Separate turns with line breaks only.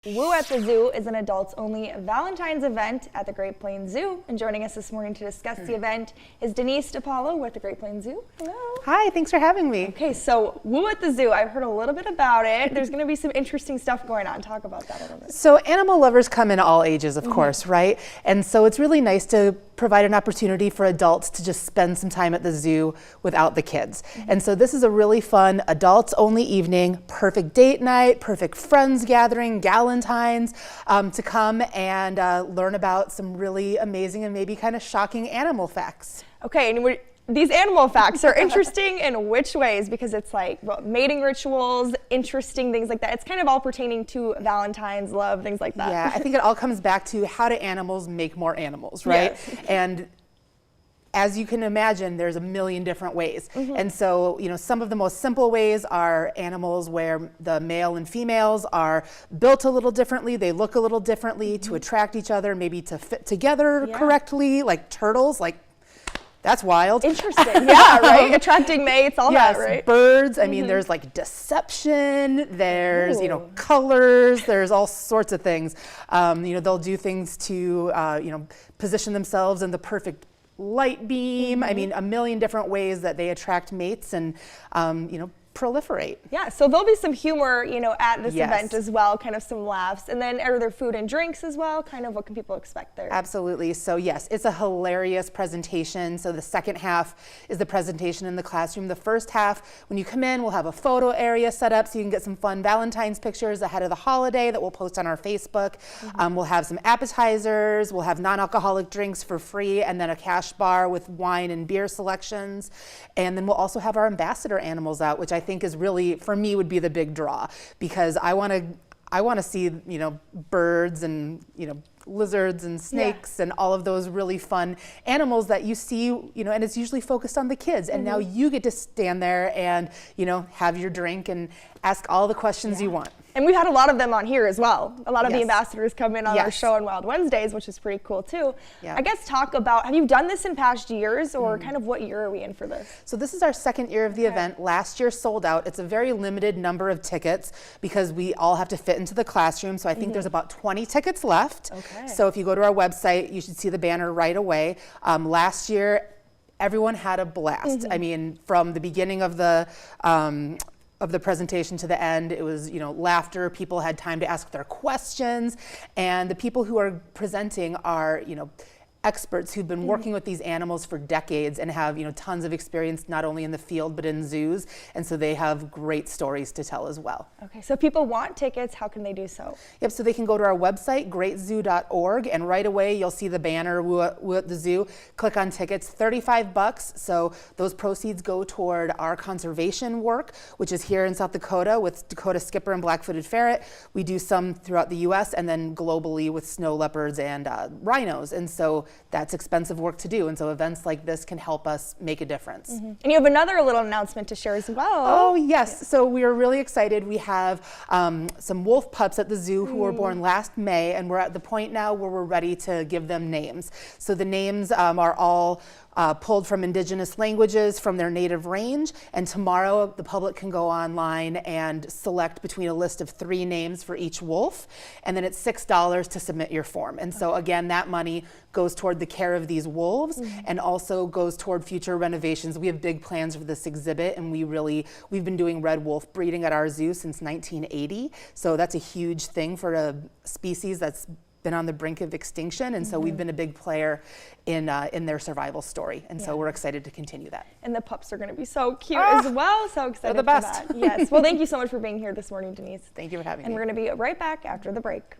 Woo at the Zoo is an adults-only Valentine's event at the Great Plains Zoo. And joining us this morning to discuss the event is Denise DiPaolo with the Great Plains Zoo. Hello.
Hi, thanks for having me.
Okay, so Woo at the Zoo, I've heard a little bit about it. There's going to be some interesting stuff going on. Talk about that a little bit.
So animal lovers come in all ages, of course, right? And so it's really nice to provide an opportunity for adults to just spend some time at the zoo without the kids. And so this is a really fun adults-only evening, perfect date night, perfect friends gathering, Galentine's, to come and learn about some really amazing and maybe kind of shocking animal facts.
Okay, and these animal facts are interesting in which ways? Because it's like mating rituals, interesting things like that. It's kind of all pertaining to Valentine's, love, things like that.
Yeah, I think it all comes back to how do animals make more animals, right?
Yes.
And as you can imagine, there's a million different ways. And so, you know, some of the most simple ways are animals where the male and females are built a little differently, they look a little differently to attract each other, maybe to fit together correctly, like turtles, like that's wild.
Interesting, yeah, right? Attracting mates, all
yes,
that, right?
Birds, I mean, there's like deception, there's, you know, colors, there's all sorts of things. You know, they'll do things to, you know, position themselves in the perfect light beam. I mean, a million different ways that they attract mates and, you know, proliferate.
Yeah, so there'll be some humor, you know, at this
Yes.
event as well, kind of some laughs. And then are there food and drinks as well? Kind of what can people expect there?
Absolutely. So yes, it's a hilarious presentation. So the second half is the presentation in the classroom. The first half, when you come in, we'll have a photo area set up so you can get some fun Valentine's pictures ahead of the holiday that we'll post on our Facebook. We'll have some appetizers, we'll have non-alcoholic drinks for free, and then a cash bar with wine and beer selections. And then we'll also have our ambassador animals out, which I think is really, for me, would be the big draw, because I want to see, you know, birds and, you know, lizards and snakes and all of those really fun animals that you see, you know, and it's usually focused on the kids. And now you get to stand there and, you know, have your drink and ask all the questions you want.
And we've had a lot of them on here as well. A lot of the
Yes.
ambassadors come in on our
Yes.
show on Wild Wednesdays, which is pretty cool too.
Yeah.
I guess talk about, have you done this in past years, or kind of what year are we in for this?
So this is our second year of the event. Last year sold out. It's a very limited number of tickets because we all have to fit into the classroom. So I think there's about 20 tickets left.
Okay.
So if you go to our website, you should see the banner right away. Last year, everyone had a blast. I mean, from the beginning of the presentation to the end, it was, you know, laughter. People had time to ask their questions, and the people who are presenting are, you know, experts who've been working with these animals for decades and have, you know, tons of experience not only in the field but in zoos, and so they have great stories to tell as well.
Okay, so if people want tickets, how can they do so?
Yep, so they can go to our website, greatzoo.org, and right away you'll see the banner, Woo at the Zoo. Click on tickets, $35. So those proceeds go toward our conservation work, which is here in South Dakota with Dakota skipper and black-footed ferret. We do some throughout the US and then globally with snow leopards and rhinos. And so that's expensive work to do. And so events like this can help us make a difference.
And you have another little announcement to share as well.
Oh, yes. So we are really excited. We have some wolf pups at the zoo who were born last May, and we're at the point now where we're ready to give them names. So the names are all pulled from indigenous languages from their native range, and tomorrow the public can go online and select between a list of 3 names for each wolf, and then it's $6 to submit your form. And so again, that money goes toward the care of these wolves and also goes toward future renovations. We have big plans for this exhibit, and we've been doing red wolf breeding at our zoo since 1980, so that's a huge thing for a species that's been on the brink of extinction, and so we've been a big player in their survival story, and so we're excited to continue that.
And the pups are going to be so cute as well. So excited
the best.
for that. Yes. Well, thank you so much for being here this morning, Denise.
Thank you for having me.
And we're going to be right back after the break.